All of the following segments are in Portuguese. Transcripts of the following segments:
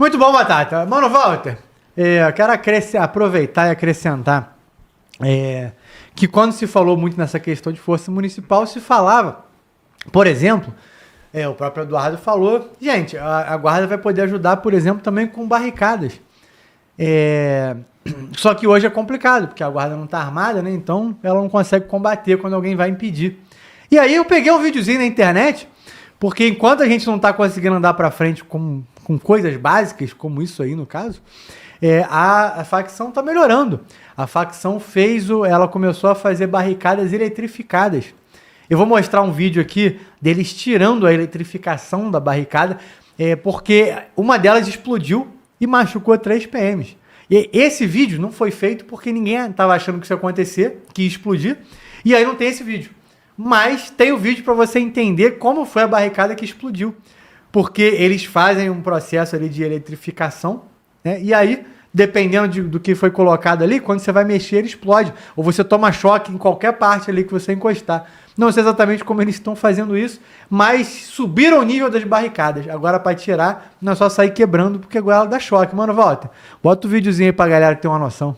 Muito bom, Batata. Mano, Walter, eu quero aproveitar e acrescentar que quando se falou muito nessa questão de força municipal, se falava, por exemplo, o próprio Eduardo falou, gente, a guarda vai poder ajudar, por exemplo, também com barricadas. Só que hoje é complicado, porque a guarda não está armada, né? Então ela não consegue combater quando alguém vai impedir. E aí eu peguei um videozinho na internet, porque enquanto a gente não está conseguindo andar para frente com coisas básicas, como isso aí no caso, a facção está melhorando. A facção ela começou a fazer barricadas eletrificadas. Eu vou mostrar um vídeo aqui deles tirando a eletrificação da barricada, porque uma delas explodiu e machucou 3 PMs. E esse vídeo não foi feito porque ninguém estava achando que isso ia acontecer, que ia explodir, e aí não tem esse vídeo. Mas tem o vídeo para você entender como foi a barricada que explodiu. Porque eles fazem um processo ali de eletrificação, né? E aí, dependendo do que foi colocado ali, quando você vai mexer, ele explode. Ou você toma choque em qualquer parte ali que você encostar. Não sei exatamente como eles estão fazendo isso, mas subiram o nível das barricadas. Agora, para tirar, não é só sair quebrando, porque agora ela dá choque. Mano, volta. Bota o videozinho aí pra galera ter uma noção.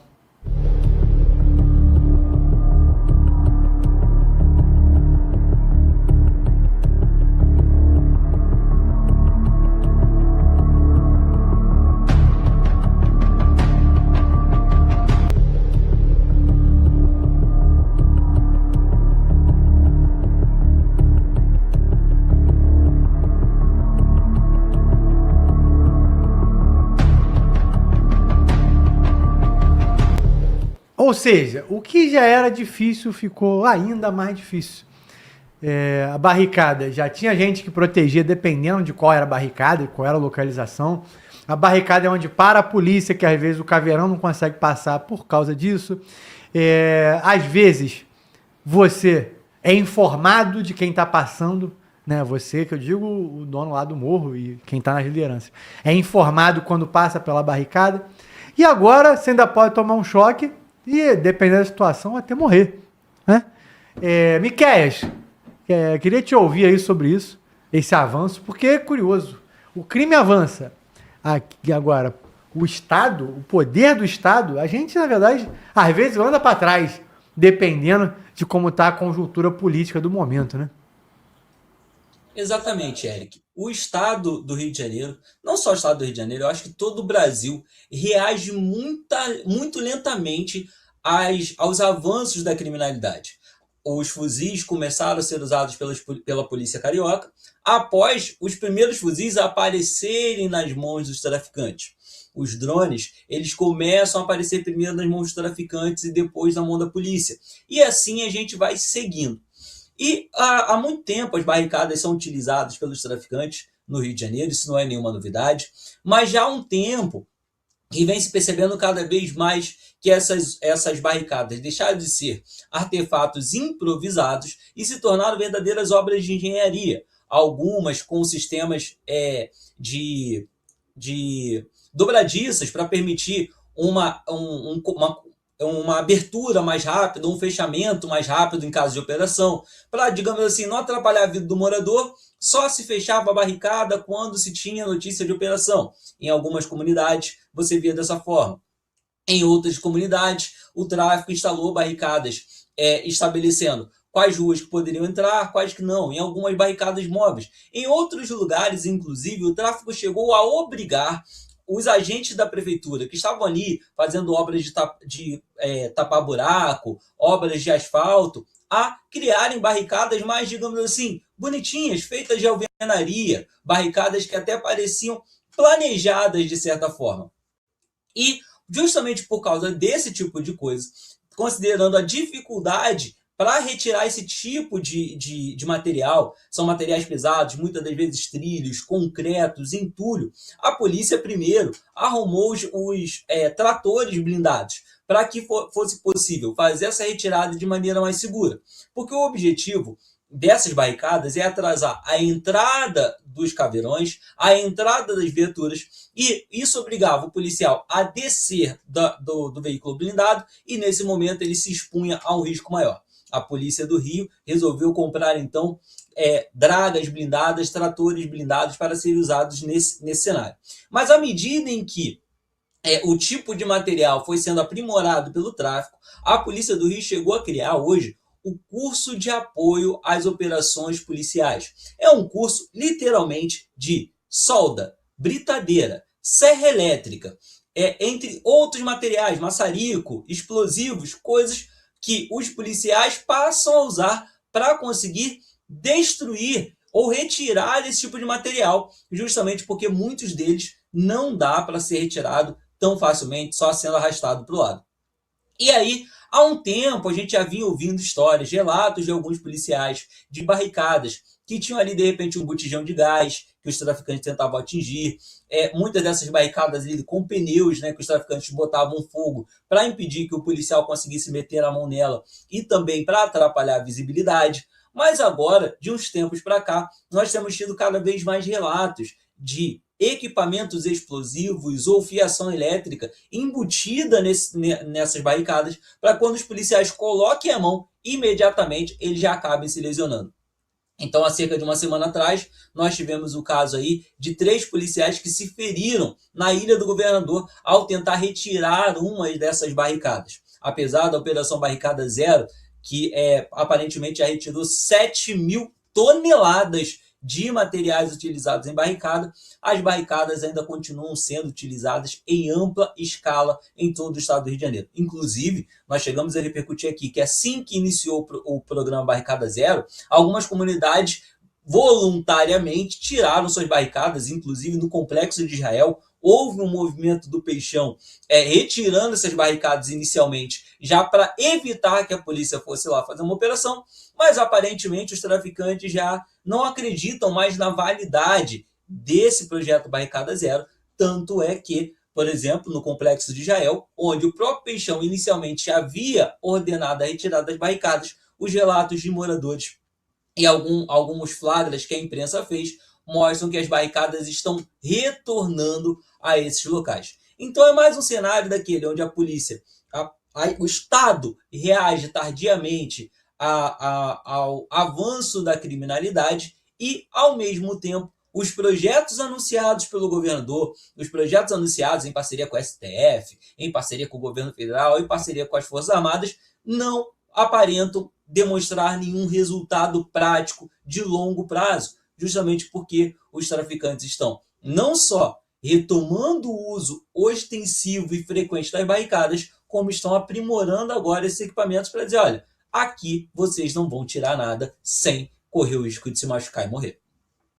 Ou seja, o que já era difícil ficou ainda mais difícil. A barricada, já tinha gente que protegia dependendo de qual era a barricada, qual era a localização. A barricada é onde para a polícia, que às vezes o caveirão não consegue passar por causa disso. Às vezes, você é informado de quem está passando, né? Você, que eu digo, o dono lá do morro e quem está nas lideranças. É informado quando passa pela barricada. E agora, você ainda pode tomar um choque e, dependendo da situação, até morrer, né? Miqueias, queria te ouvir aí sobre isso, esse avanço, porque é curioso. O crime avança. Aqui agora, o Estado, o poder do Estado, a gente, na verdade, às vezes anda para trás, dependendo de como está a conjuntura política do momento, né? Exatamente, Eric. O estado do Rio de Janeiro, não só o estado do Rio de Janeiro, eu acho que todo o Brasil reage muito lentamente aos avanços da criminalidade. Os fuzis começaram a ser usados pela polícia carioca após os primeiros fuzis aparecerem nas mãos dos traficantes. Os drones, eles começam a aparecer primeiro nas mãos dos traficantes e depois na mão da polícia. E assim a gente vai seguindo. E há muito tempo as barricadas são utilizadas pelos traficantes no Rio de Janeiro, isso não é nenhuma novidade, mas já há um tempo que vem se percebendo cada vez mais que essas barricadas deixaram de ser artefatos improvisados e se tornaram verdadeiras obras de engenharia, algumas com sistemas de dobradiças para permitir uma abertura mais rápida, um fechamento mais rápido em caso de operação, para, digamos assim, não atrapalhar a vida do morador. Só se fechava a barricada quando se tinha notícia de operação. Em algumas comunidades, você via dessa forma. Em outras comunidades, o tráfico instalou barricadas, estabelecendo quais ruas que poderiam entrar, quais que não, em algumas barricadas móveis. Em outros lugares, inclusive, o tráfico chegou a obrigar os agentes da prefeitura que estavam ali fazendo obras de tapar buraco, obras de asfalto, a criarem barricadas mais, digamos assim, bonitinhas, feitas de alvenaria, barricadas que até pareciam planejadas de certa forma. E justamente por causa desse tipo de coisa, considerando a dificuldade para retirar esse tipo de material, são materiais pesados, muitas das vezes trilhos, concretos, entulho, a polícia primeiro arrumou os tratores blindados para que fosse possível fazer essa retirada de maneira mais segura. Porque o objetivo dessas barricadas é atrasar a entrada dos caveirões, a entrada das viaturas, e isso obrigava o policial a descer do veículo blindado e, nesse momento, ele se expunha a um risco maior. A polícia do Rio resolveu comprar, então, dragas blindadas, tratores blindados para serem usados nesse cenário. Mas à medida em que o tipo de material foi sendo aprimorado pelo tráfico, a Polícia do Rio chegou a criar hoje o curso de apoio às operações policiais. É um curso, literalmente, de solda, britadeira, serra elétrica, entre outros materiais, maçarico, explosivos, coisas que os policiais passam a usar para conseguir destruir ou retirar esse tipo de material, justamente porque muitos deles não dá para ser retirado tão facilmente, só sendo arrastado para o lado. E aí, há um tempo, a gente já vinha ouvindo histórias, relatos de alguns policiais de barricadas que tinham ali, de repente, um botijão de gás que os traficantes tentavam atingir. Muitas dessas barricadas ali com pneus, né, que os traficantes botavam fogo para impedir que o policial conseguisse meter a mão nela e também para atrapalhar a visibilidade. Mas agora, de uns tempos para cá, nós temos tido cada vez mais relatos de equipamentos explosivos ou fiação elétrica embutida nessas barricadas, para quando os policiais coloquem a mão, imediatamente eles já acabem se lesionando. Então, há cerca de uma semana atrás, nós tivemos o caso aí de 3 policiais que se feriram na Ilha do Governador ao tentar retirar uma dessas barricadas. Apesar da Operação Barricada Zero, que aparentemente já retirou 7.000 toneladas de materiais utilizados em barricada, as barricadas ainda continuam sendo utilizadas em ampla escala em todo o estado do Rio de Janeiro. Inclusive, nós chegamos a repercutir aqui que assim que iniciou o programa Barricada Zero, algumas comunidades voluntariamente tiraram suas barricadas, inclusive no Complexo de Israel. Houve um movimento do Peixão retirando essas barricadas inicialmente, já para evitar que a polícia fosse lá fazer uma operação, mas aparentemente os traficantes já não acreditam mais na validade desse projeto Barricada Zero, tanto é que, por exemplo, no Complexo de Israel, onde o próprio Peixão inicialmente havia ordenado a retirada das barricadas, os relatos de moradores e alguns flagras que a imprensa fez mostram que as barricadas estão retornando a esses locais. Então é mais um cenário daquele onde a polícia, o Estado reage tardiamente ao avanço da criminalidade e, ao mesmo tempo, os projetos anunciados pelo governador, os projetos anunciados em parceria com o STF, em parceria com o governo federal, em parceria com as Forças Armadas, não aparentam demonstrar nenhum resultado prático de longo prazo, justamente porque os traficantes estão não só retomando o uso ostensivo e frequente das barricadas, como estão aprimorando agora esses equipamentos para dizer, olha, aqui vocês não vão tirar nada sem correr o risco de se machucar e morrer.